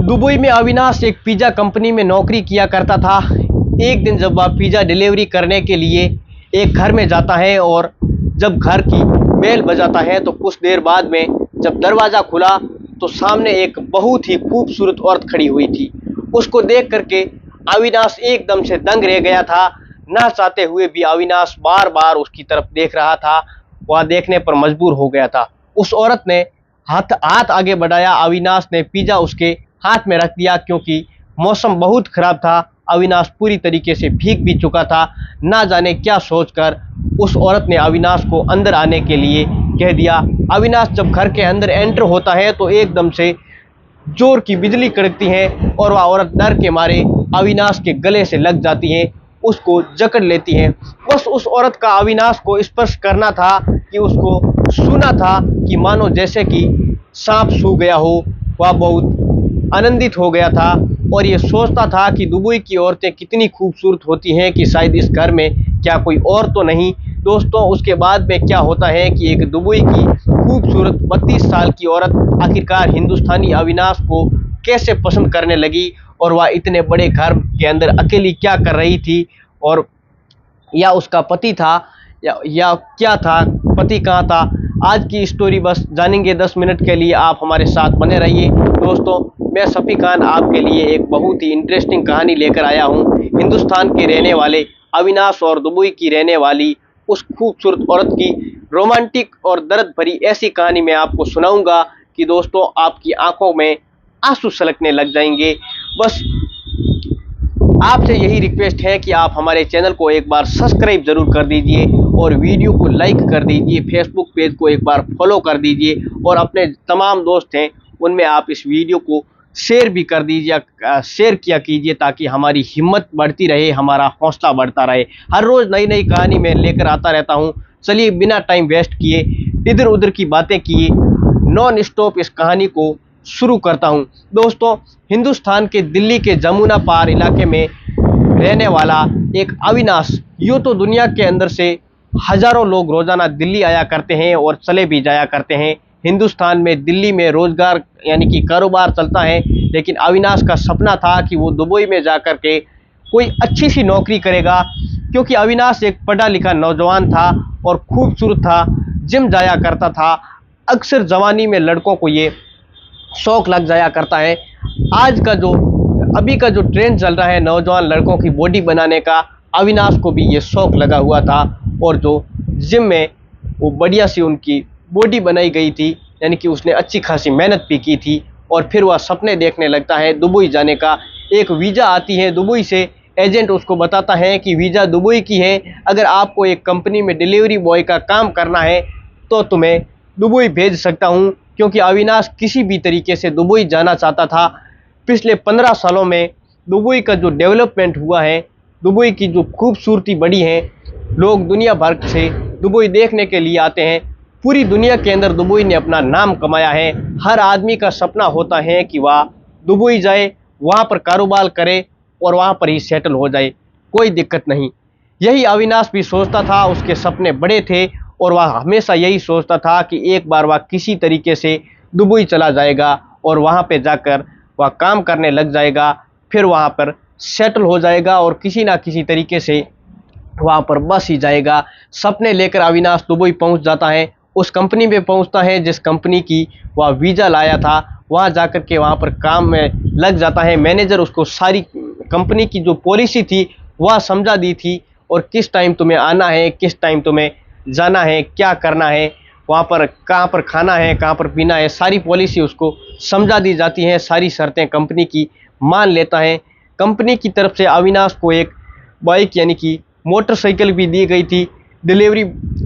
Dubai में अविनाश एक pizza company में नौकरी किया करता था। एक दिन जब वह पिज़्ज़ा डिलीवरी करने के लिए एक घर में जाता है और जब घर की बेल बजाता है तो कुछ देर बाद में जब दरवाज़ा खुला तो सामने एक बहुत ही खूबसूरत औरत खड़ी हुई थी। उसको देख करके अविनाश एकदम से दंग रह गया था। ना चाहते हुए भी अविनाश बार बार उसकी तरफ देख रहा था। वह देखने पर मजबूर हो गया था। उस औरत ने हाथ आगे बढ़ाया। अविनाश ने पिज़्ज़ा उसके हाथ में रख दिया क्योंकि मौसम बहुत खराब था। अविनाश पूरी तरीके से भीग भी चुका था। ना जाने क्या सोचकर उस औरत ने अविनाश को अंदर आने के लिए कह दिया। अविनाश जब घर के अंदर एंटर होता है तो एकदम से जोर की बिजली कड़कती है और वह औरत डर के मारे अविनाश के गले से लग जाती है, उसको जकड़ लेती है। बस उस औरत का अविनाश को स्पर्श करना था कि उसको सुना था कि मानो जैसे कि सांप सूं गया हो। वह बहुत आनंदित हो गया था और ये सोचता था कि दुबई की औरतें कितनी खूबसूरत होती हैं कि शायद इस घर में क्या कोई और तो नहीं। दोस्तों, उसके बाद में क्या होता है कि एक दुबई की खूबसूरत 32 साल की औरत आखिरकार हिंदुस्तानी अविनाश को कैसे पसंद करने लगी और वह इतने बड़े घर के अंदर अकेली क्या कर रही थी, और या उसका पति था या क्या था, पति कहाँ था। आज की स्टोरी बस जानेंगे 10 मिनट के लिए। आप हमारे साथ बने रहिए। दोस्तों, मैं सफ़ी खान आपके लिए एक बहुत ही इंटरेस्टिंग कहानी लेकर आया हूँ। हिंदुस्तान के रहने वाले अविनाश और दुबई की रहने वाली उस खूबसूरत औरत की रोमांटिक और दर्द भरी ऐसी कहानी मैं आपको सुनाऊंगा कि दोस्तों आपकी आंखों में आंसू छलकने लग जाएंगे। बस आपसे यही रिक्वेस्ट है कि आप हमारे चैनल को एक बार सब्सक्राइब जरूर कर दीजिए और वीडियो को लाइक कर दीजिए। फेसबुक पेज को एक बार फॉलो कर दीजिए और अपने तमाम दोस्त हैं उनमें आप इस वीडियो को शेयर भी कर दीजिए, शेयर किया कीजिए ताकि हमारी हिम्मत बढ़ती रहे, हमारा हौसला बढ़ता रहे। हर रोज़ नई नई कहानी मैं लेकर आता रहता हूँ। चलिए बिना टाइम वेस्ट किए, इधर उधर की बातें किए, नॉन स्टॉप इस कहानी को शुरू करता हूँ। दोस्तों, हिंदुस्तान के दिल्ली के जमुना पार इलाके में रहने वाला एक अविनाश, यूँ तो दुनिया के अंदर से हज़ारों लोग रोज़ाना दिल्ली आया करते हैं और चले भी जाया करते हैं। हिंदुस्तान में दिल्ली में रोज़गार यानी कि कारोबार चलता है, लेकिन अविनाश का सपना था कि वो दुबई में जाकर के कोई अच्छी सी नौकरी करेगा क्योंकि अविनाश एक पढ़ा लिखा नौजवान था और खूबसूरत था, जिम जाया करता था। अक्सर जवानी में लड़कों को ये शौक लग जाया करता है। अभी का जो ट्रेंड चल रहा है नौजवान लड़कों की बॉडी बनाने का, अविनाश को भी ये शौक लगा हुआ था और जो जिम में वो बढ़िया सी उनकी बॉडी बनाई गई थी, यानी कि उसने अच्छी खासी मेहनत भी की थी और फिर वह सपने देखने लगता है दुबई जाने का। एक वीज़ा आती है दुबई से, एजेंट उसको बताता है कि वीज़ा दुबई की है, अगर आपको एक कंपनी में डिलीवरी बॉय का काम करना है तो तुम्हें दुबई भेज सकता हूँ। क्योंकि अविनाश किसी भी तरीके से दुबई जाना चाहता था। पिछले 15 सालों में दुबई का जो डेवलपमेंट हुआ है, दुबई की जो खूबसूरती बढ़ी है, लोग दुनिया भर से दुबई देखने के लिए आते हैं। पूरी दुनिया के अंदर दुबई ने अपना नाम कमाया है। हर आदमी का सपना होता है कि वह दुबई जाए, वहाँ पर कारोबार करे और वहाँ पर ही सेटल हो जाए, कोई दिक्कत नहीं। यही अविनाश भी सोचता था, उसके सपने बड़े थे और वह हमेशा यही सोचता था कि एक बार वह किसी तरीके से दुबई चला जाएगा और वहाँ पे जाकर वह काम करने लग जाएगा, फिर वहाँ पर सेटल हो जाएगा और किसी ना किसी तरीके से वहाँ पर बस ही जाएगा। सपने लेकर अविनाश दुबई पहुँच जाता है। उस कंपनी में पहुँचता है जिस कंपनी की वह वीज़ा लाया था। वहाँ जाकर के वहाँ पर काम में लग जाता है। मैनेजर उसको सारी कंपनी की जो पॉलिसी थी वह समझा दी थी और किस टाइम तुम्हें आना है, किस टाइम तुम्हें जाना है, क्या करना है, वहाँ पर कहाँ पर खाना है, कहाँ पर पीना है, सारी पॉलिसी उसको समझा दी जाती है। सारी शर्तें कंपनी की मान लेता है। कंपनी की तरफ से अविनाश को एक बाइक यानी कि मोटरसाइकिल भी दी गई थी डिलीवरी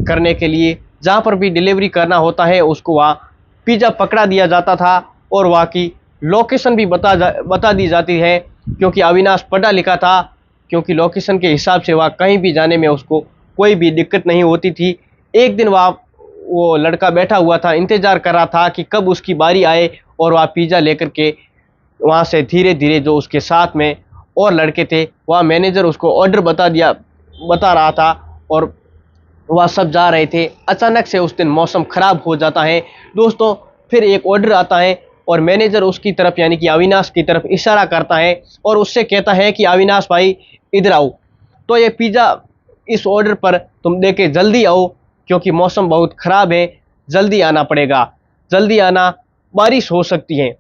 करने के लिए। जहाँ पर भी डिलीवरी करना होता है उसको वहाँ पिज़्ज़ा पकड़ा दिया जाता था और वहाँ की लोकेशन भी बता दी जाती है क्योंकि अविनाश पढ़ा लिखा था, क्योंकि लोकेशन के हिसाब से वह कहीं भी जाने में उसको कोई भी दिक्कत नहीं होती थी। एक दिन वो लड़का बैठा हुआ था, इंतज़ार कर रहा था कि कब उसकी बारी आए और वह पिज़्ज़ा लेकर के वहाँ से धीरे धीरे जो उसके साथ में और लड़के थे, वह मैनेजर उसको ऑर्डर बता रहा था और वह सब जा रहे थे। अचानक से उस दिन मौसम ख़राब हो जाता है। दोस्तों, फिर एक ऑर्डर आता है और मैनेजर उसकी तरफ यानी कि अविनाश की तरफ इशारा करता है और उससे कहता है कि अविनाश भाई इधर आओ, तो ये पिज़्ज़ा इस ऑर्डर पर तुम देके जल्दी आओ क्योंकि मौसम बहुत ख़राब है, जल्दी आना पड़ेगा, जल्दी आना, बारिश हो सकती है।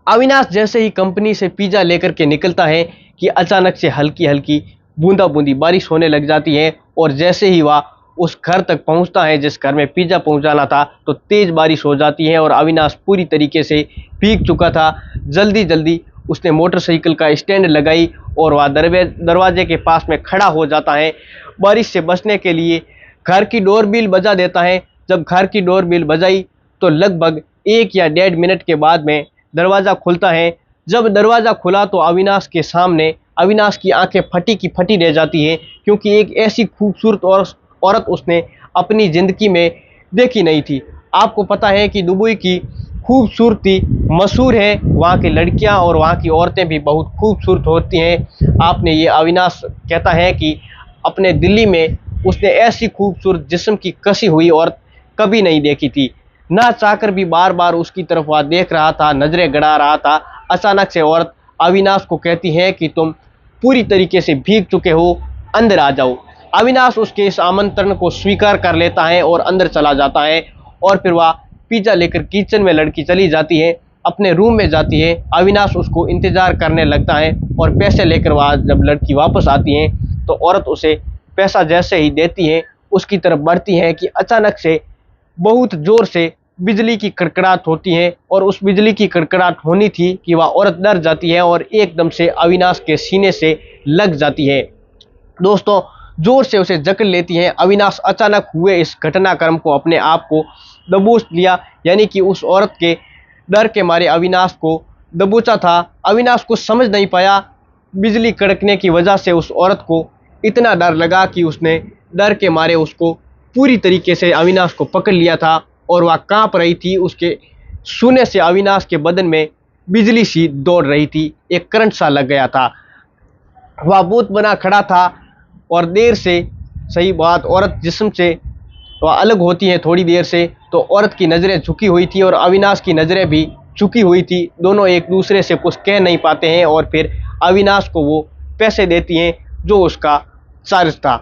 अविनाश जैसे ही कंपनी से पिज़्ज़ा लेकर के निकलता है कि अचानक से हल्की हल्की बूंदा बूंदी बारिश होने लग जाती है और जैसे ही वह उस घर तक पहुंचता है जिस घर में पिज़्ज़ा पहुंचाना था तो तेज़ बारिश हो जाती है और अविनाश पूरी तरीके से भीग चुका था। जल्दी जल्दी उसने मोटरसाइकिल का स्टैंड लगाई और वह दरवाजे के पास में खड़ा हो जाता है बारिश से बचने के लिए। घर की डोरबेल बजा देता है। जब घर की डोरबेल बजाई तो लगभग 1 या 1.5 मिनट के बाद में दरवाज़ा खुलता है। जब दरवाज़ा खुला तो अविनाश के सामने अविनाश की आंखें फटी की फटी रह जाती हैं क्योंकि एक ऐसी खूबसूरत औरत उसने अपनी ज़िंदगी में देखी नहीं थी। आपको पता है कि दुबई की खूबसूरती मशहूर है, वहाँ की लड़कियाँ और वहाँ की औरतें भी बहुत खूबसूरत होती हैं। आपने ये अविनाश कहता है कि अपने दिल्ली में उसने ऐसी खूबसूरत जिस्म की कसी हुई औरत कभी नहीं देखी थी। ना चाहकर भी बार बार उसकी तरफ वह देख रहा था, नज़रें गड़ा रहा था। अचानक से औरत अविनाश को कहती है कि तुम पूरी तरीके से भीग चुके हो, अंदर आ जाओ। अविनाश उसके इस आमंत्रण को स्वीकार कर लेता है और अंदर चला जाता है और फिर वह पिज़्ज़ा लेकर किचन में लड़की चली जाती है, अपने रूम में जाती है। अविनाश उसको इंतज़ार करने लगता है और पैसे लेकर वह जब लड़की वापस आती है तो औरत उसे पैसा जैसे ही देती है उसकी तरफ बढ़ती है कि अचानक से बहुत ज़ोर से बिजली की कड़कड़ाहट होती है और उस बिजली की कड़कड़ाहट होनी थी कि वह औरत डर जाती है और एकदम से अविनाश के सीने से लग जाती है। दोस्तों, जोर से उसे जकड़ लेती है। अविनाश अचानक हुए इस घटनाक्रम को अपने आप को दबोच लिया, यानी कि उस औरत के डर के मारे अविनाश को दबोचा था। अविनाश कुछ समझ नहीं पाया। बिजली कड़कने की वजह से उस औरत को इतना डर लगा कि उसने डर के मारे उसको पूरी तरीके से अविनाश को पकड़ लिया था और वह कांप रही थी। उसके छूने से अविनाश के बदन में बिजली सी दौड़ रही थी, एक करंट सा लग गया था। वह भूत बना खड़ा था और देर से, सही बात, औरत जिस्म से वह अलग होती है थोड़ी देर से तो औरत की नज़रें झुकी हुई थी और अविनाश की नज़रें भी झुकी हुई थी। दोनों एक दूसरे से कुछ कह नहीं पाते हैं और फिर अविनाश को वो पैसे देती हैं जो उसका चार्ज था।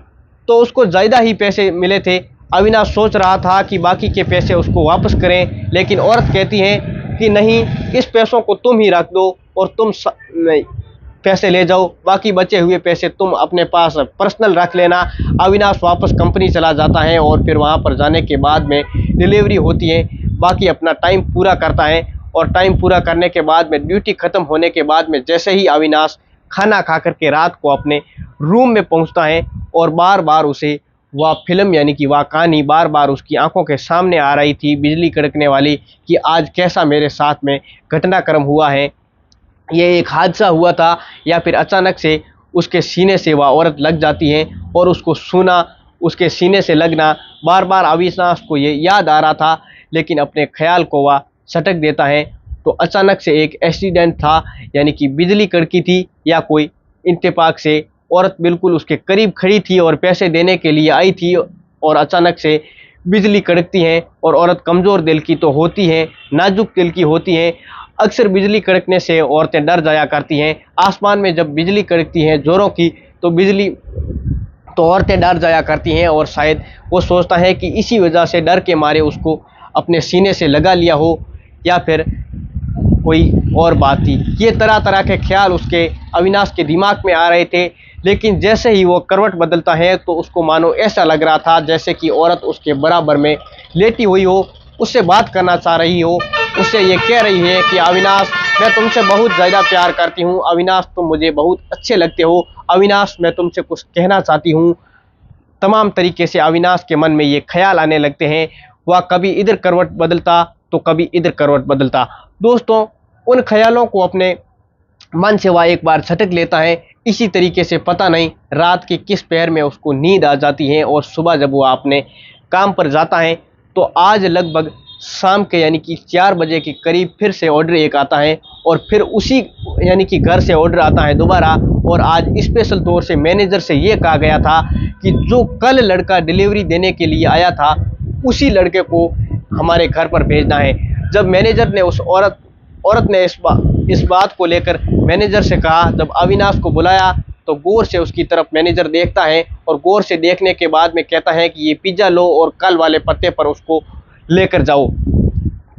तो उसको ज़्यादा ही पैसे मिले थे। अविनाश सोच रहा था कि बाकी के पैसे उसको वापस करें, लेकिन औरत कहती है कि नहीं, इस पैसों को तुम ही रख दो और तुम पैसे ले जाओ, बाकी बचे हुए पैसे तुम अपने पास पर्सनल रख लेना। अविनाश वापस कंपनी चला जाता है और फिर वहाँ पर जाने के बाद में डिलीवरी होती है, बाकी अपना टाइम पूरा करता है और टाइम पूरा करने के बाद में ड्यूटी ख़त्म होने के बाद में जैसे ही अविनाश खाना खा कर के रात को अपने रूम में पहुँचता है और बार बार उसे वह फिल्म यानी कि वह कहानी बार बार उसकी आंखों के सामने आ रही थी, बिजली कड़कने वाली, कि आज कैसा मेरे साथ में घटनाक्रम हुआ है, ये एक हादसा हुआ था या फिर अचानक से उसके सीने से वह औरत लग जाती है और उसको सुना, उसके सीने से लगना बार बार अविनाश को ये याद आ रहा था, लेकिन अपने ख्याल को वह सटक देता है। तो अचानक से एक एक्सीडेंट था, यानी कि बिजली कड़की थी या कोई इत्तेफाक से औरत बिल्कुल उसके करीब खड़ी थी और पैसे देने के लिए आई थी और अचानक से बिजली कड़कती है। और औरत कमज़ोर दिल की तो होती है, नाजुक दिल की होती है। अक्सर बिजली कड़कने से औरतें डर जाया करती हैं। आसमान में जब बिजली कड़कती है ज़ोरों की तो औरतें डर जाया करती हैं और शायद वो सोचता है कि इसी वजह से डर के मारे उसको अपने सीने से लगा लिया हो या फिर कोई और बात थी। ये तरह तरह के ख्याल उसके अविनाश के दिमाग में आ रहे थे, लेकिन जैसे ही वो करवट बदलता है तो उसको मानो ऐसा लग रहा था जैसे कि औरत उसके बराबर में लेटी हुई हो, उससे बात करना चाह रही हो, उससे ये कह रही है कि अविनाश, मैं तुमसे बहुत ज़्यादा प्यार करती हूँ, अविनाश तुम मुझे बहुत अच्छे लगते हो, अविनाश मैं तुमसे कुछ कहना चाहती हूँ। तमाम तरीके से अविनाश के मन में ये ख्याल आने लगते हैं। वह कभी इधर करवट बदलता तो कभी इधर करवट बदलता। दोस्तों, उन ख्यालों को अपने मन से वह एक बार झटक लेता है। इसी तरीके से पता नहीं रात के किस पहर में उसको नींद आ जाती है और सुबह जब वो अपने काम पर जाता है तो आज लगभग शाम के यानी कि 4 बजे के करीब फिर से ऑर्डर एक आता है और फिर उसी यानी कि घर से ऑर्डर आता है दोबारा। और आज स्पेशल तौर से मैनेजर से ये कहा गया था कि जो कल लड़का डिलीवरी देने के लिए आया था उसी लड़के को हमारे घर पर भेजना है। जब मैनेजर ने उस औरत औरत ने इस बात को लेकर मैनेजर से कहा। जब अविनाश को बुलाया तो गौर से उसकी तरफ मैनेजर देखता है और गौर से देखने के बाद में कहता है कि ये पिज़्ज़ा लो और कल वाले पते पर उसको लेकर जाओ,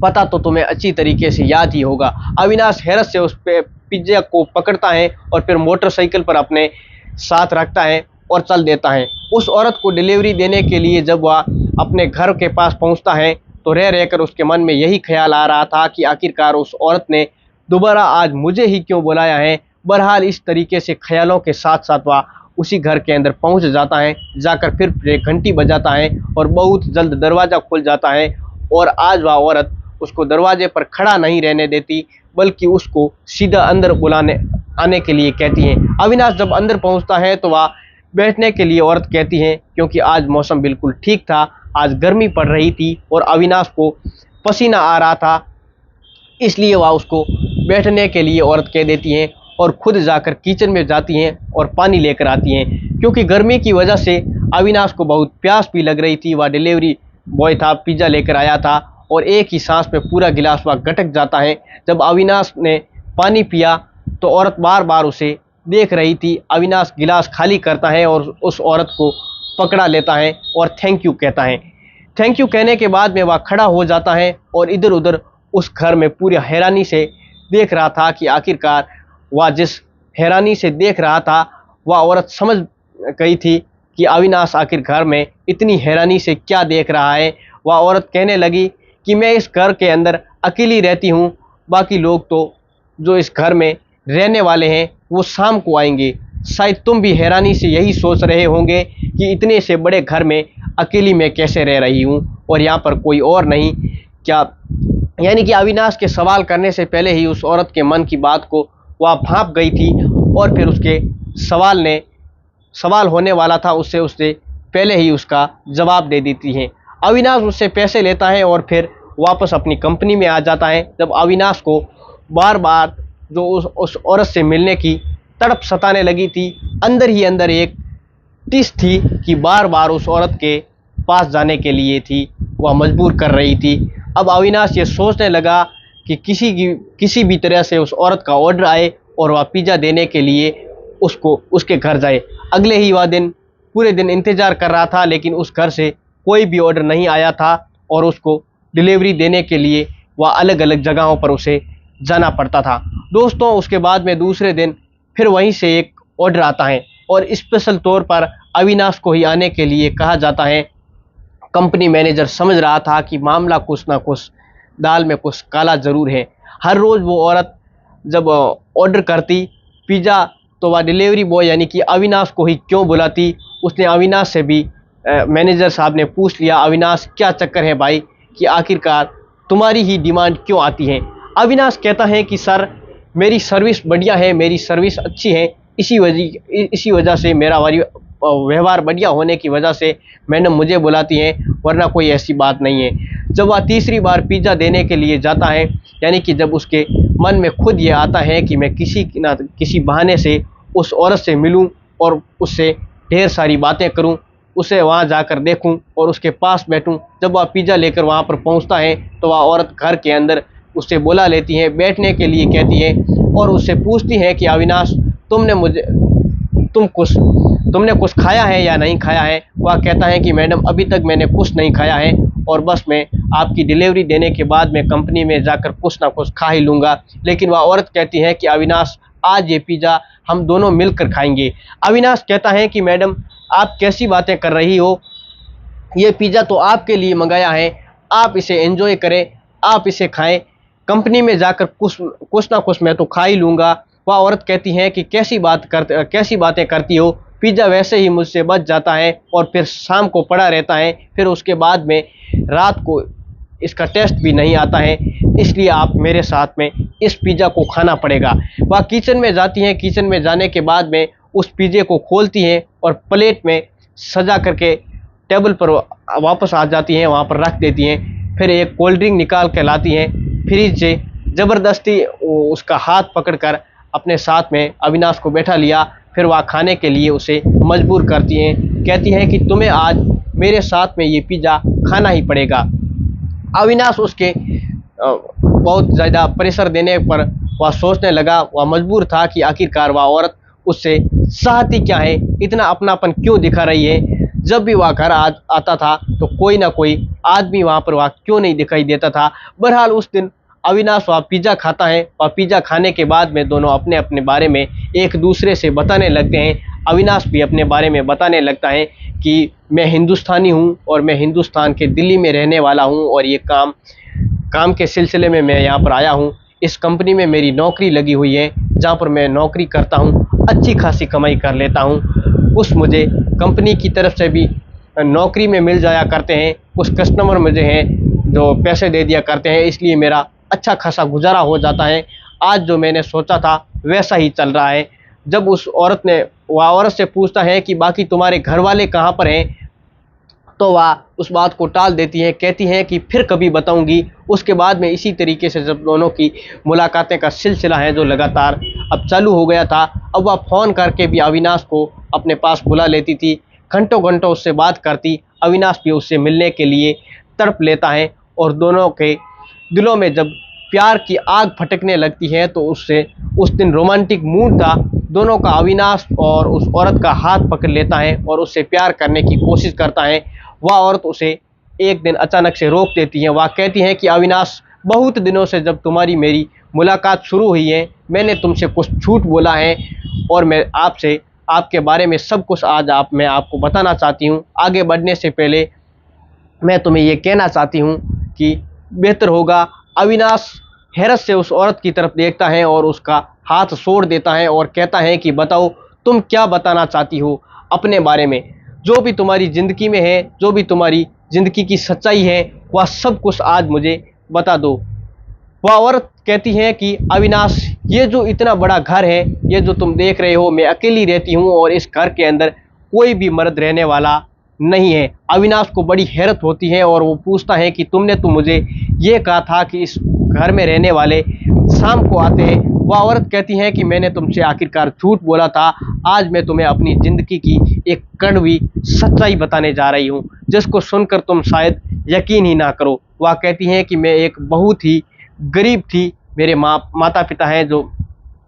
पता तो तुम्हें अच्छी तरीके से याद ही होगा। अविनाश हैरत से उस पिज़्ज़ा को पकड़ता है और फिर मोटरसाइकिल पर अपने साथ रखता है और चल देता है। उस औरत को डिलीवरी देने के लिए जब वह अपने घर के पास पहुंचता है तो रह रहकर उसके मन में यही ख्याल आ रहा था कि आखिरकार उस औरत ने दोबारा आज मुझे ही क्यों बुलाया है। बहरहाल इस तरीके से ख्यालों के साथ साथ वह उसी घर के अंदर पहुंच जाता है। जाकर फिर घंटी बजाता है और बहुत जल्द दरवाज़ा खुल जाता है और आज वह औरत उसको दरवाजे पर खड़ा नहीं रहने देती, बल्कि उसको सीधा अंदर बुलाने आने के लिए कहती है। अविनाश जब अंदर पहुंचता है तो वह बैठने के लिए औरत कहती है, क्योंकि आज मौसम बिल्कुल ठीक था, आज गर्मी पड़ रही थी और अविनाश को पसीना आ रहा था, इसलिए वह उसको बैठने के लिए औरत कह देती हैं और खुद जाकर किचन में जाती हैं और पानी लेकर आती हैं। क्योंकि गर्मी की वजह से अविनाश को बहुत प्यास भी लग रही थी। वह डिलीवरी बॉय था, पिज़्ज़ा लेकर आया था और एक ही सांस में पूरा गिलास वह गटक जाता है। जब अविनाश ने पानी पिया तो औरत बार बार उसे देख रही थी। अविनाश गिलास खाली करता है और उस औरत को पकड़ा लेता है और थैंक यू कहता है। थैंक यू कहने के बाद में वह खड़ा हो जाता है और इधर उधर उस घर में पूरी हैरानी से देख रहा था कि आखिरकार वह जिस हैरानी से देख रहा था वह औरत समझ गई थी कि अविनाश आखिर घर में इतनी हैरानी से क्या देख रहा है। वह औरत कहने लगी कि मैं इस घर के अंदर अकेली रहती हूँ, बाकी लोग तो जो इस घर में रहने वाले हैं वो शाम को आएंगे। शायद तुम भी हैरानी से यही सोच रहे होंगे कि इतने से बड़े घर में अकेली मैं कैसे रह रही हूँ और यहाँ पर कोई और नहीं क्या। यानी कि अविनाश के सवाल करने से पहले ही उस औरत के मन की बात को वह भांप गई थी और फिर उसके सवाल होने वाला था उससे पहले ही उसका जवाब दे देती है। अविनाश उससे पैसे लेता है और फिर वापस अपनी कंपनी में आ जाता है। जब अविनाश को बार बार जो उस औरत से मिलने की तड़प सताने लगी थी, अंदर ही अंदर एक टिस थी कि बार बार उस औरत के पास जाने के लिए थी, वह मजबूर कर रही थी। अब अविनाश ये सोचने लगा कि किसी भी तरह से उस औरत का ऑर्डर आए और वह पिज़्ज़ा देने के लिए उसके घर जाए। अगले ही वह दिन पूरे दिन इंतज़ार कर रहा था, लेकिन उस घर से कोई भी ऑर्डर नहीं आया था और उसको डिलीवरी देने के लिए वह अलग अलग जगहों पर उसे जाना पड़ता था। दोस्तों, उसके बाद में दूसरे दिन फिर वहीं से एक ऑर्डर आता है और स्पेशल तौर पर अविनाश को ही आने के लिए कहा जाता है। कंपनी मैनेजर समझ रहा था कि मामला कुछ ना कुछ दाल में कुछ काला ज़रूर है। हर रोज़ वो औरत जब ऑर्डर करती पिज़्ज़ा तो वह डिलीवरी बॉय यानी कि अविनाश को ही क्यों बुलाती। उसने अविनाश से भी मैनेजर साहब ने पूछ लिया, अविनाश क्या चक्कर है भाई कि आखिरकार तुम्हारी ही डिमांड क्यों आती है। अविनाश कहता है कि सर मेरी सर्विस बढ़िया है, मेरी सर्विस अच्छी है, इसी वजह से मेरा व्यवहार बढ़िया होने की वजह से मैडम मुझे बुलाती हैं, वरना कोई ऐसी बात नहीं है। जब वह तीसरी बार पिज़्ज़ा देने के लिए जाता है, यानी कि जब उसके मन में खुद ये आता है कि मैं किसी बहाने से उस औरत से मिलूं और उससे ढेर सारी बातें करूं, उसे वहां जाकर देखूं और उसके पास बैठूं। जब वह पिज़्ज़ा लेकर वहां पर पहुंचता है तो वह औरत घर के अंदर उससे बुला लेती है, बैठने के लिए कहती है और उससे पूछती है कि अविनाश तुमने कुछ खाया है या नहीं खाया है। वह कहता है कि मैडम अभी तक मैंने कुछ नहीं खाया है और बस मैं आपकी डिलीवरी देने के बाद मैं कंपनी में जाकर कुछ ना कुछ खा ही लूँगा। लेकिन वह औरत कहती है कि अविनाश आज ये पिज़्ज़ा हम दोनों मिलकर खाएंगे। अविनाश कहता है कि मैडम आप कैसी बातें कर रही हो, ये पिज़्ज़ा तो आपके लिए मंगाया है, आप इसे एंजॉय करें, आप इसे खाएं, कंपनी में जाकर कुछ ना कुछ मैं तो खा ही लूँगा। वह औरत कहती है कि कैसी बातें करती हो, पिज़्ज़ा वैसे ही मुझसे बच जाता है और फिर शाम को पड़ा रहता है, फिर उसके बाद में रात को इसका टेस्ट भी नहीं आता है, इसलिए आप मेरे साथ में इस पिज़्ज़ा को खाना पड़ेगा। वह किचन में जाती हैं, किचन में जाने के बाद में उस पिज़्ज़े को खोलती हैं और प्लेट में सजा करके टेबल पर वापस आ जाती हैं, वहाँ पर रख देती हैं। फिर एक कोल्ड ड्रिंक निकाल के लाती हैं फ्रिज से, ज़बरदस्ती उसका हाथ पकड़कर अपने साथ में अविनाश को बैठा लिया। फिर वह खाने के लिए उसे मजबूर करती हैं, कहती हैं कि तुम्हें आज मेरे साथ में ये पिज़्ज़ा खाना ही पड़ेगा। अविनाश उसके बहुत ज़्यादा प्रेशर देने पर वह सोचने लगा, वह मजबूर था कि आखिरकार वह औरत उससे चाहती क्या है, इतना अपनापन क्यों दिखा रही है। जब भी वह घर आता था तो कोई ना कोई आदमी वहाँ पर वह क्यों नहीं दिखाई देता था। बहरहाल उस दिन अविनाश वह पिज़्ज़ा खाता है और पिज़्ज़ा खाने के बाद में दोनों अपने अपने बारे में एक दूसरे से बताने लगते हैं। अविनाश भी अपने बारे में बताने लगता है कि मैं हिंदुस्तानी हूँ और मैं हिंदुस्तान के दिल्ली में रहने वाला हूँ और ये काम काम के सिलसिले में मैं यहाँ पर आया हूँ। इस कंपनी में मेरी नौकरी लगी हुई है, जहाँ पर मैं नौकरी करता हूँ, अच्छी खासी कमाई कर लेता हूँ। कुछ मुझे कंपनी की तरफ से भी नौकरी में मिल जाया करते हैं, कुछ कस्टमर मुझे हैं जो पैसे दे दिया करते हैं, इसलिए मेरा अच्छा खासा गुजारा हो जाता है। आज जो मैंने सोचा था वैसा ही चल रहा है। जब वह औरत से पूछता है कि बाकी तुम्हारे घर वाले कहाँ पर हैं, तो वह उस बात को टाल देती है, कहती हैं कि फिर कभी बताऊंगी। उसके बाद में इसी तरीके से जब दोनों की मुलाकातें का सिलसिला है जो लगातार अब चालू हो गया था। अब वह फ़ोन करके भी अविनाश को अपने पास बुला लेती थी, घंटों घंटों उससे बात करती। अविनाश भी उससे मिलने के लिए तड़प लेता है और दोनों के दिलों में जब प्यार की आग फटकने लगती है तो उससे उस दिन रोमांटिक मूड था दोनों का। अविनाश और उस औरत का हाथ पकड़ लेता है और उससे प्यार करने की कोशिश करता है। वह औरत उसे एक दिन अचानक से रोक देती है। वह कहती है कि अविनाश, बहुत दिनों से जब तुम्हारी मेरी मुलाकात शुरू हुई है, मैंने तुमसे कुछ झूठ बोला है और मैं आपसे आपके बारे में सब कुछ आज मैं आपको बताना चाहती हूँ। आगे बढ़ने से पहले मैं तुम्हें ये कहना चाहती हूँ कि बेहतर होगा। अविनाश हैरत से उस औरत की तरफ देखता है और उसका हाथ छोड़ देता है और कहता है कि बताओ, तुम क्या बताना चाहती हो अपने बारे में। जो भी तुम्हारी ज़िंदगी में है, जो भी तुम्हारी ज़िंदगी की सच्चाई है, वह सब कुछ आज मुझे बता दो। वह औरत कहती है कि अविनाश, ये जो इतना बड़ा घर है, ये जो तुम देख रहे हो, मैं अकेली रहती हूँ और इस घर के अंदर कोई भी मर्द रहने वाला नहीं है। अविनाश को बड़ी हैरत होती है और वो पूछता है कि तुमने तो मुझे ये कहा था कि इस घर में रहने वाले शाम को आते हैं। वह औरत कहती है कि मैंने तुमसे आखिरकार झूठ बोला था। आज मैं तुम्हें अपनी ज़िंदगी की एक कड़वी सच्चाई बताने जा रही हूँ, जिसको सुनकर तुम शायद यकीन ही ना करो। वह कहती हैं कि मैं एक बहुत ही गरीब थी, मेरे माता पिता हैं जो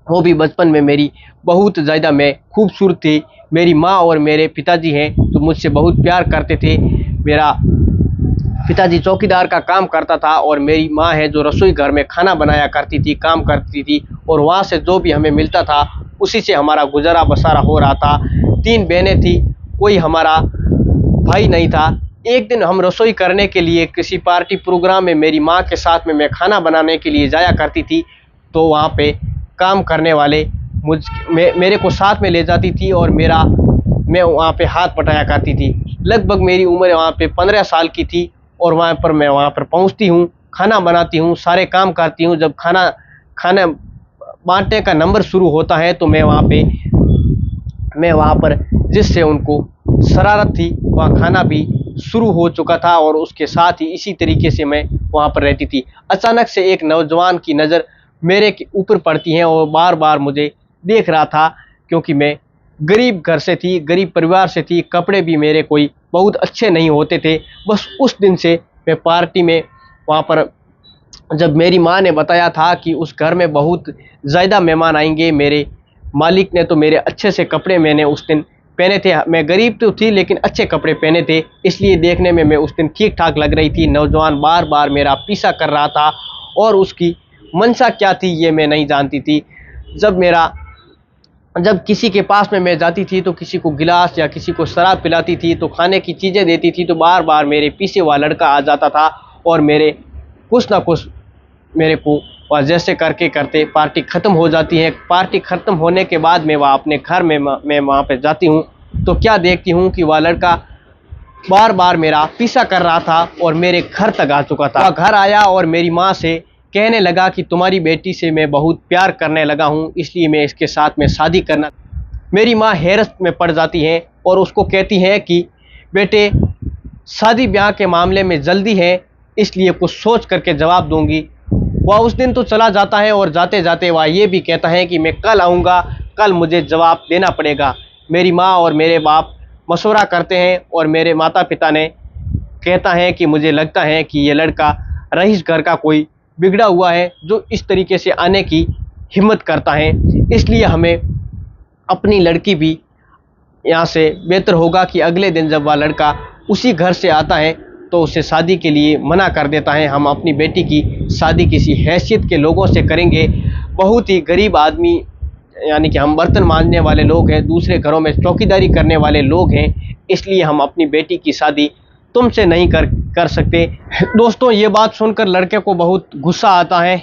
वो भी बचपन में मेरी बहुत ज़्यादा मैं खूबसूरत थी। मेरी माँ और मेरे पिताजी हैं जो मुझसे बहुत प्यार करते थे। मेरा पिताजी चौकीदार का काम करता था और मेरी माँ है जो रसोई घर में खाना बनाया करती थी, काम करती थी, और वहाँ से जो भी हमें मिलता था उसी से हमारा गुजारा बसारा हो रहा था। 3 बहनें थी, कोई हमारा भाई नहीं था। एक दिन हम रसोई करने के लिए किसी पार्टी प्रोग्राम में मेरी माँ के साथ में मैं खाना बनाने के लिए जाया करती थी, तो वहाँ पे काम करने वाले मेरे को साथ में ले जाती थी और मैं वहाँ पे हाथ बटाया करती थी। लगभग मेरी उम्र वहाँ पे 15 साल की थी और मैं वहाँ पर पहुँचती हूँ, खाना बनाती हूँ, सारे काम करती हूँ। जब खाना बांटने का नंबर शुरू होता है तो मैं वहाँ पर जिससे उनको शरारत थी, वह खाना भी शुरू हो चुका था और उसके साथ ही इसी तरीके से मैं वहाँ पर रहती थी। अचानक से एक नौजवान की नज़र मेरे ऊपर पड़ती है और बार बार मुझे देख रहा था, क्योंकि मैं गरीब घर से थी, गरीब परिवार से थी, कपड़े भी मेरे कोई बहुत अच्छे नहीं होते थे। बस उस दिन से मैं पार्टी में वहाँ पर, जब मेरी माँ ने बताया था कि उस घर में बहुत ज़्यादा मेहमान आएंगे, मेरे मालिक ने तो मेरे अच्छे से कपड़े मैंने उस दिन पहने थे। मैं गरीब तो थी लेकिन अच्छे कपड़े पहने थे, इसलिए देखने में मैं उस दिन ठीक ठाक लग रही थी। नौजवान बार बार मेरा पीछा कर रहा था और उसकी मंशा क्या थी ये मैं नहीं जानती थी। जब किसी के पास में मैं जाती थी तो किसी को गिलास या किसी को शराब पिलाती थी, तो खाने की चीज़ें देती थी, तो बार बार मेरे पीछे वह लड़का आ जाता था और मेरे कुछ ना कुछ मेरे को वह जैसे करते पार्टी ख़त्म हो जाती है। पार्टी ख़त्म होने के बाद मैं अपने घर में मैं वहाँ पे जाती हूँ तो क्या देखती हूँ कि वह लड़का बार बार मेरा पीछा कर रहा था और मेरे घर तक आ चुका था। वह घर आया और मेरी माँ से कहने लगा कि तुम्हारी बेटी से मैं बहुत प्यार करने लगा हूँ, इसलिए मैं इसके साथ में शादी करना। मेरी माँ हैरत में पड़ जाती हैं और उसको कहती हैं कि बेटे, शादी ब्याह के मामले में जल्दी है, इसलिए कुछ सोच करके जवाब दूंगी। वह उस दिन तो चला जाता है और जाते जाते वह ये भी कहता है कि मैं कल आऊँगा, कल मुझे जवाब देना पड़ेगा। मेरी माँ और मेरे बाप मशवरा करते हैं और मेरे माता पिता ने कहता है कि मुझे लगता है कि ये लड़का रईस घर का कोई बिगड़ा हुआ है जो इस तरीके से आने की हिम्मत करता है। इसलिए हमें अपनी लड़की भी यहाँ से बेहतर होगा कि अगले दिन जब वह लड़का उसी घर से आता है तो उसे शादी के लिए मना कर देता है। हम अपनी बेटी की शादी किसी हैसियत के लोगों से करेंगे, बहुत ही गरीब आदमी, यानी कि हम बर्तन मांजने वाले लोग हैं, दूसरे घरों में चौकीदारी करने वाले लोग हैं, इसलिए हम अपनी बेटी की शादी तुमसे नहीं कर सकते। दोस्तों, ये बात सुनकर लड़के को बहुत गुस्सा आता है।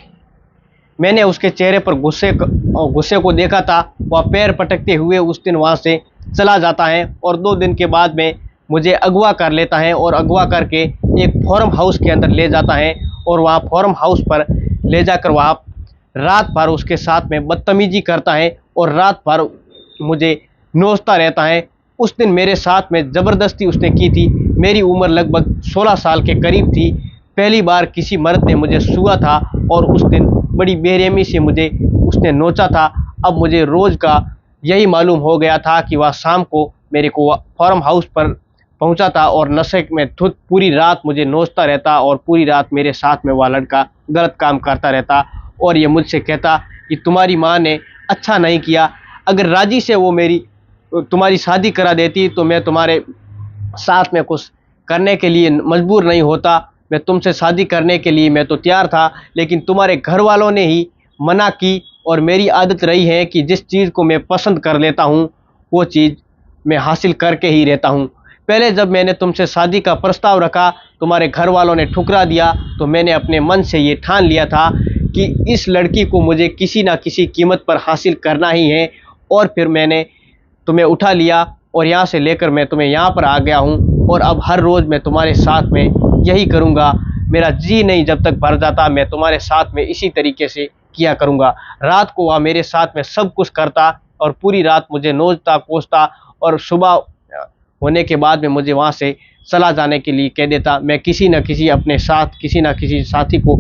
मैंने उसके चेहरे पर गुस्से को देखा था। वह पैर पटकते हुए उस दिन वहाँ से चला जाता है और 2 दिन के बाद में मुझे अगवा कर लेता है और अगवा करके एक फार्म हाउस के अंदर ले जाता है और वहाँ फार्म हाउस पर ले जाकर वहाँ रात भर उसके साथ में बदतमीजी करता है और रात भर मुझे नोचता रहता है। उस दिन मेरे साथ में ज़बरदस्ती उसने की थी। मेरी उम्र लगभग 16 साल के करीब थी। पहली बार किसी मर्द ने मुझे छुआ था और उस दिन बड़ी बेरहमी से मुझे उसने नोचा था। अब मुझे रोज़ का यही मालूम हो गया था कि वह शाम को मेरे को फार्म हाउस पर पहुंचा था और नशे में धुत पूरी रात मुझे नोचता रहता और पूरी रात मेरे साथ में वह लड़का गलत काम करता रहता और ये मुझसे कहता कि तुम्हारी माँ ने अच्छा नहीं किया, अगर राजी से वो तुम्हारी शादी करा देती तो मैं तुम्हारे साथ में कुछ करने के लिए मजबूर नहीं होता। मैं तुमसे शादी करने के लिए मैं तो तैयार था, लेकिन तुम्हारे घर वालों ने ही मना की और मेरी आदत रही है कि जिस चीज़ को मैं पसंद कर लेता हूँ वो चीज़ मैं हासिल करके ही रहता हूँ। पहले जब मैंने तुमसे शादी का प्रस्ताव रखा, तुम्हारे घर वालों ने ठुकरा दिया, तो मैंने अपने मन से ये ठान लिया था कि इस लड़की को मुझे किसी ना किसी कीमत पर हासिल करना ही है। और फिर मैंने तुम्हें उठा लिया और यहाँ से लेकर मैं तुम्हें यहाँ पर आ गया हूँ और अब हर रोज़ मैं तुम्हारे साथ में यही करूँगा। मेरा जी नहीं जब तक भर जाता मैं तुम्हारे साथ में इसी तरीके से किया करूँगा। रात को वह मेरे साथ में सब कुछ करता और पूरी रात मुझे नोचता कोसता और सुबह होने के बाद में मुझे वहाँ से चला जाने के लिए कह देता। मैं किसी न किसी अपने साथ किसी न किसी साथी को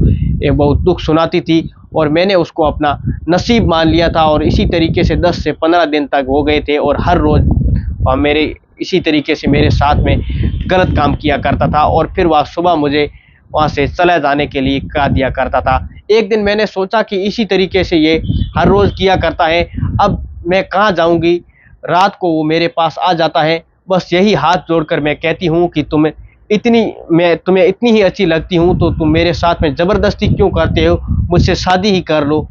बहुत दुख सुनाती थी और मैंने उसको अपना नसीब मान लिया था और इसी तरीके से 10 से 15 दिन तक हो गए थे और हर रोज़ वह मेरे इसी तरीके से मेरे साथ में गलत काम किया करता था और फिर वह सुबह मुझे वहाँ से चला जाने के लिए कह दिया करता था। एक दिन मैंने सोचा कि इसी तरीके से ये हर रोज़ किया करता है, अब मैं कहाँ जाऊँगी। रात को वो मेरे पास आ जाता है, बस यही हाथ जोड़कर मैं कहती हूँ कि मैं तुम्हें इतनी ही अच्छी लगती हूँ तो तुम मेरे साथ में ज़बरदस्ती क्यों करते हो, मुझसे शादी ही कर लो।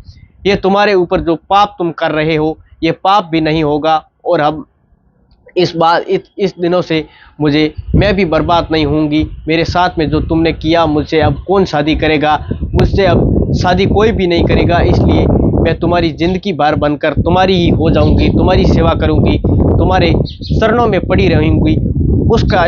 ये तुम्हारे ऊपर जो पाप तुम कर रहे हो ये पाप भी नहीं होगा और अब इस दिनों से मैं भी बर्बाद नहीं होंगी। मेरे साथ में जो तुमने किया मुझसे अब कौन शादी करेगा, मुझसे अब शादी कोई भी नहीं करेगा। इसलिए मैं तुम्हारी ज़िंदगी भर बनकर तुम्हारी ही हो जाऊंगी, तुम्हारी सेवा करूंगी, तुम्हारे चरणों में पड़ी रहूंगी। उसका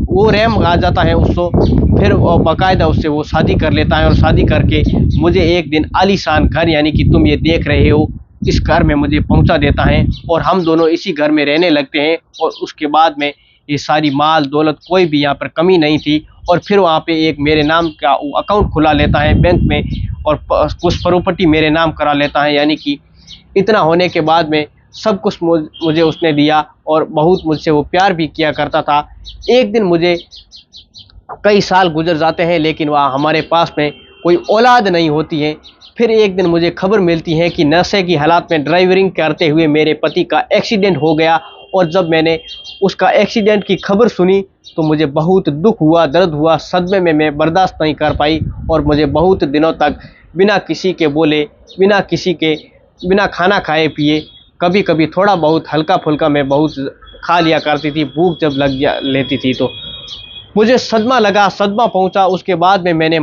वो रहम आ जाता है उसको, फिर वो बाकायदा उससे वो शादी कर लेता है और शादी करके मुझे एक दिन आलीशान घर, यानी कि तुम ये देख रहे हो, इस घर में मुझे पहुंचा देता है और हम दोनों इसी घर में रहने लगते हैं। और उसके बाद में ये सारी माल दौलत कोई भी यहाँ पर कमी नहीं थी और फिर वहाँ पे एक मेरे नाम का अकाउंट खुला लेता है बैंक में और कुछ प्रॉपर्टी मेरे नाम करा लेता है। यानी कि इतना होने के बाद में सब कुछ मुझे उसने दिया और बहुत मुझसे वो प्यार भी किया करता था। एक दिन मुझे कई साल गुजर जाते हैं लेकिन वह हमारे पास में कोई औलाद नहीं होती है। फिर एक दिन मुझे खबर मिलती है कि नशे की हालत में ड्राइविंग करते हुए मेरे पति का एक्सीडेंट हो गया और जब मैंने उसका एक्सीडेंट की खबर सुनी तो मुझे बहुत दुख हुआ, दर्द हुआ। सदमे में मैं बर्दाश्त नहीं कर पाई और मुझे बहुत दिनों तक बिना किसी के बोले, बिना खाना खाए पिए, कभी कभी थोड़ा बहुत हल्का फुल्का मैं बहुत खा लिया करती थी, भूख जब लेती थी तो मुझे सदमा लगा, सदमा पहुंचा। उसके बाद में मैंने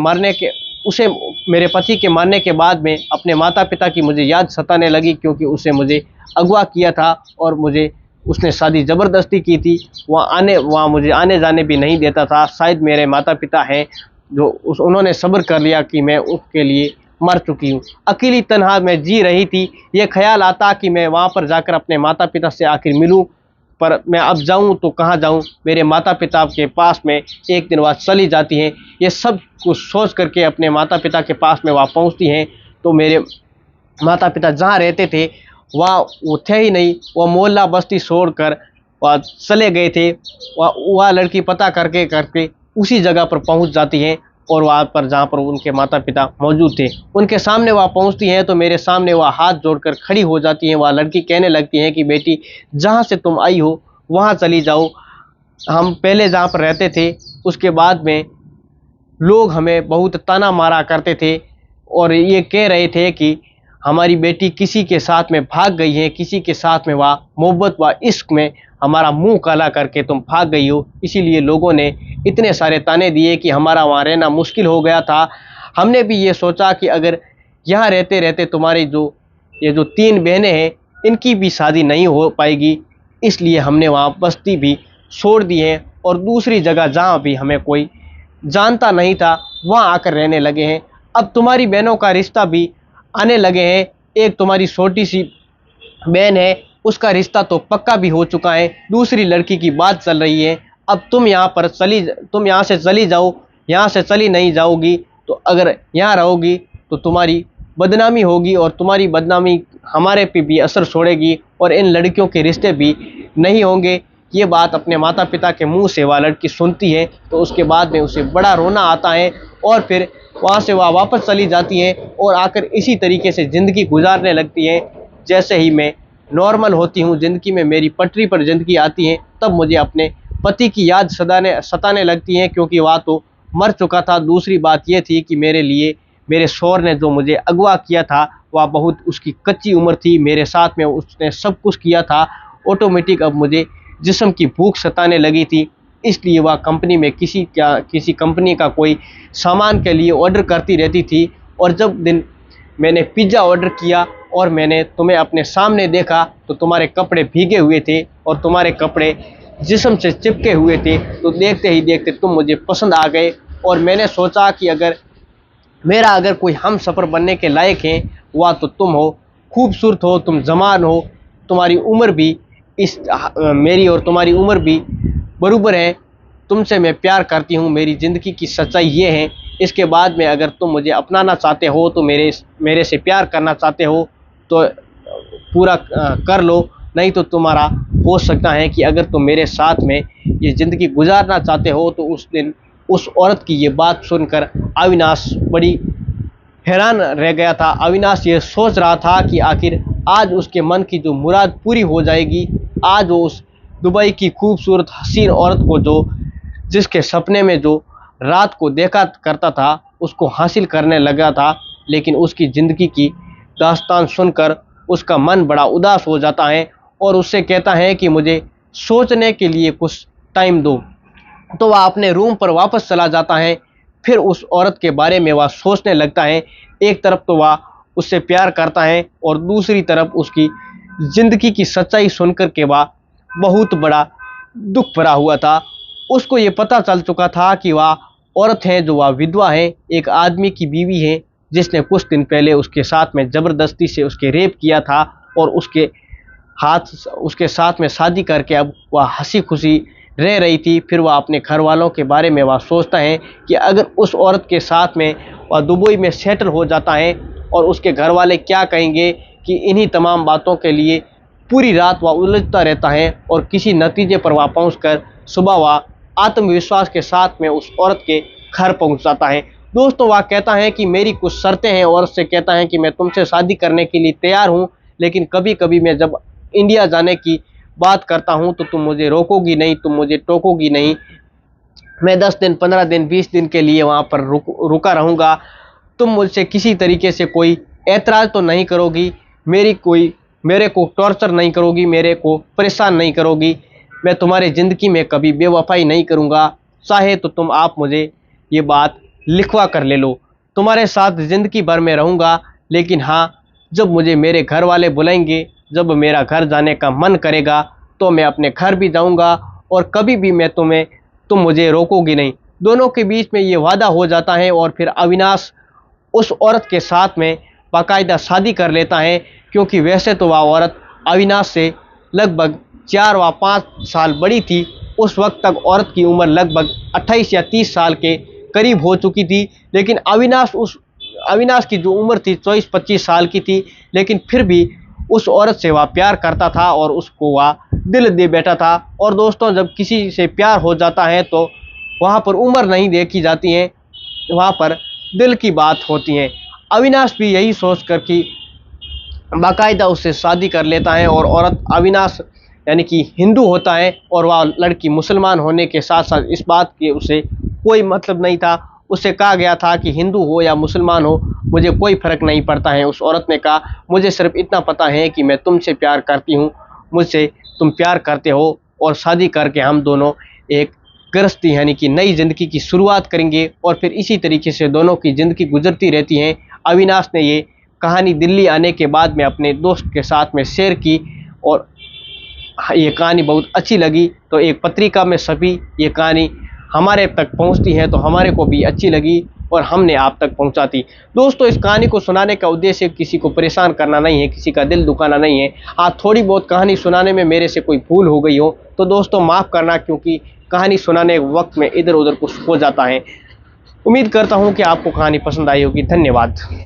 मेरे पति के मरने के बाद में अपने माता पिता की मुझे याद सताने लगी, क्योंकि उसे मुझे अगवा किया था और मुझे उसने शादी ज़बरदस्ती की थी। वहाँ मुझे आने जाने भी नहीं देता था। शायद मेरे माता पिता हैं जो उन्होंने सब्र कर लिया कि मैं उसके लिए मर चुकी हूँ। अकेली तन्हा मैं जी रही थी। ये ख्याल आता कि मैं वहाँ पर जाकर अपने माता पिता से आखिर मिलूँ, पर मैं अब जाऊं तो कहाँ जाऊं। मेरे माता पिता के पास में एक दिन वह चली जाती हैं। ये सब कुछ सोच करके अपने माता पिता के पास में वह पहुंचती हैं तो मेरे माता पिता जहाँ रहते थे वहाँ वो थे ही नहीं। वह मोहल्ला बस्ती छोड़कर वह चले गए थे। वह लड़की पता करके उसी जगह पर पहुंच जाती हैं। और वहाँ पर जहाँ पर उनके माता पिता मौजूद थे, उनके सामने वह पहुँचती हैं तो मेरे सामने वह हाथ जोड़कर खड़ी हो जाती हैं। वह लड़की कहने लगती है कि बेटी, जहाँ से तुम आई हो वहाँ चली जाओ। हम पहले जहाँ पर रहते थे उसके बाद में लोग हमें बहुत ताना मारा करते थे और ये कह रहे थे कि हमारी बेटी किसी के साथ में भाग गई है, किसी के साथ में वह मोहब्बत व इश्क में हमारा मुंह काला करके तुम भाग गई हो। इसीलिए लोगों ने इतने सारे ताने दिए कि हमारा वहाँ रहना मुश्किल हो गया था। हमने भी ये सोचा कि अगर यहाँ रहते रहते तुम्हारी ये जो 3 बहनें हैं इनकी भी शादी नहीं हो पाएगी, इसलिए हमने वहाँ बस्ती भी छोड़ दी है और दूसरी जगह जहाँ भी हमें कोई जानता नहीं था वहाँ आकर रहने लगे हैं। अब तुम्हारी बहनों का रिश्ता भी आने लगे हैं। एक तुम्हारी छोटी सी बहन है, उसका रिश्ता तो पक्का भी हो चुका है, दूसरी लड़की की बात चल रही है। अब तुम यहाँ से चली जाओ, यहाँ से चली नहीं जाओगी तो अगर यहाँ रहोगी तो तुम्हारी बदनामी होगी और तुम्हारी बदनामी हमारे पे भी असर छोड़ेगी और इन लड़कियों के रिश्ते भी नहीं होंगे। ये बात अपने माता पिता के मुंह से वह लड़की सुनती है तो उसके बाद में उसे बड़ा रोना आता है और फिर वहाँ से वह वापस चली जाती है और आकर इसी तरीके से ज़िंदगी गुजारने लगती है। जैसे ही मैं नॉर्मल होती हूँ, ज़िंदगी में मेरी पटरी पर ज़िंदगी आती है, तब मुझे अपने पति की याद सताने लगती है, क्योंकि वह तो मर चुका था। दूसरी बात यह थी कि मेरे लिए मेरे शौहर ने जो मुझे अगवा किया था वह बहुत उसकी कच्ची उम्र थी, मेरे साथ में उसने सब कुछ किया था। ऑटोमेटिक अब मुझे जिस्म की भूख सताने लगी थी, इसलिए वह कंपनी में किसी कंपनी का कोई सामान के लिए ऑर्डर करती रहती थी। और जब दिन मैंने पिज़्ज़ा ऑर्डर किया और मैंने तुम्हें अपने सामने देखा तो तुम्हारे कपड़े भीगे हुए थे और तुम्हारे कपड़े जिस्म से चिपके हुए थे, तो देखते ही देखते तुम मुझे पसंद आ गए। और मैंने सोचा कि अगर कोई हम सफ़र बनने के लायक है वह तो तुम हो। खूबसूरत हो, तुम जवान हो, तुम्हारी उम्र भी मेरी और तुम्हारी उम्र भी बराबर है, तुमसे मैं प्यार करती हूँ। मेरी ज़िंदगी की सच्चाई ये है। इसके बाद में अगर तुम मुझे अपनाना चाहते हो तो मेरे से प्यार करना चाहते हो तो पूरा कर लो, नहीं तो तुम्हारा हो सकता है कि अगर तुम मेरे साथ में ये ज़िंदगी गुजारना चाहते हो। तो उस दिन उस औरत की ये बात सुनकर अविनाश बड़ी हैरान रह गया था। अविनाश ये सोच रहा था कि आखिर आज उसके मन की जो मुराद पूरी हो जाएगी। आज वो उस दुबई की खूबसूरत हसीन औरत को जिसके सपने में जो रात को देखा करता था उसको हासिल करने लगा था। लेकिन उसकी ज़िंदगी की दास्तान सुनकर उसका मन बड़ा उदास हो जाता है और उससे कहता है कि मुझे सोचने के लिए कुछ टाइम दो। तो वह अपने रूम पर वापस चला जाता है। फिर उस औरत के बारे में वह सोचने लगता है। एक तरफ तो वह उससे प्यार करता है और दूसरी तरफ उसकी ज़िंदगी की सच्चाई सुनकर के वह बहुत बड़ा दुख भरा हुआ था। उसको ये पता चल चुका था कि वह औरत है जो वह विधवा है, एक आदमी की बीवी है जिसने कुछ दिन पहले उसके साथ में ज़बरदस्ती से उसके रेप किया था और उसके साथ में शादी करके अब वह हंसी खुशी रह रही थी। फिर वह अपने घर वालों के बारे में वह सोचता है कि अगर उस औरत के साथ में वह दुबई में सेटल हो जाता है और उसके घर वाले क्या कहेंगे, कि इन्हीं तमाम बातों के लिए पूरी रात वह उलझता रहता है और किसी नतीजे पर वह पहुंचकर सुबह वह आत्मविश्वास के साथ में उस औरत के घर पहुंच जाता है। दोस्तों, वह कहता है कि मेरी कुछ शर्तें हैं। औरत से कहता है कि मैं तुमसे शादी करने के लिए तैयार हूं, लेकिन कभी कभी मैं जब इंडिया जाने की बात करता हूं तो तुम मुझे रोकोगी नहीं, तुम मुझे टोकोगी नहीं। मैं 10 दिन, 15 दिन, 20 दिन के लिए वहाँ पर रुका रहूँगा। तुम मुझसे किसी तरीके से कोई ऐतराज़ तो नहीं करोगी, मेरे को टॉर्चर नहीं करोगी, मेरे को परेशान नहीं करोगी। मैं तुम्हारे ज़िंदगी में कभी बेवफाई नहीं करूँगा। चाहे तो आप मुझे ये बात लिखवा कर ले लो, तुम्हारे साथ ज़िंदगी भर में रहूँगा। लेकिन हाँ, जब मुझे मेरे घर वाले बुलाएंगे, जब मेरा घर जाने का मन करेगा तो मैं अपने घर भी जाऊँगा और कभी भी तुम मुझे रोकोगी नहीं। दोनों के बीच में ये वादा हो जाता है और फिर अविनाश उस औरत के साथ में बाकायदा शादी कर लेता है, क्योंकि वैसे तो वह औरत अविनाश से लगभग 4 व 5 साल बड़ी थी। उस वक्त तक औरत की उम्र लगभग 28 या 30 साल के करीब हो चुकी थी। लेकिन अविनाश की जो उम्र थी 24-25 साल की थी, लेकिन फिर भी उस औरत से वह प्यार करता था और उसको वह दिल दे बैठा था। और दोस्तों, जब किसी से प्यार हो जाता है तो वहाँ पर उम्र नहीं देखी जाती है, वहाँ पर दिल की बात होती है। अविनाश भी यही सोच कर कि बाकायदा उससे शादी कर लेता है, और औरत अविनाश यानी कि हिंदू होता है और वह लड़की मुसलमान होने के साथ साथ इस बात के उसे कोई मतलब नहीं था। उसे कहा गया था कि हिंदू हो या मुसलमान हो, मुझे कोई फ़र्क नहीं पड़ता है। उस औरत ने कहा, मुझे सिर्फ इतना पता है कि मैं तुमसे प्यार करती हूँ, मुझसे तुम प्यार करते हो, और शादी करके हम दोनों एक गृहस्थी यानी कि नई ज़िंदगी की शुरुआत करेंगे, और फिर इसी तरीके से दोनों की ज़िंदगी गुजरती रहती है। अविनाश ने ये कहानी दिल्ली आने के बाद में अपने दोस्त के साथ में शेयर की, और ये कहानी बहुत अच्छी लगी, तो एक पत्रिका में छपी ये कहानी हमारे तक पहुंचती है, तो हमारे को भी अच्छी लगी और हमने आप तक पहुंचा दी। दोस्तों, इस कहानी को सुनाने का उद्देश्य किसी को परेशान करना नहीं है, किसी का दिल दुखाना नहीं है। हाँ, थोड़ी बहुत कहानी सुनाने में मेरे से कोई भूल हो गई हो तो दोस्तों माफ़ करना, क्योंकि कहानी सुनाने वक्त में इधर उधर कुछ हो जाता है। उम्मीद करता हूँ कि आपको कहानी पसंद आई होगी। धन्यवाद।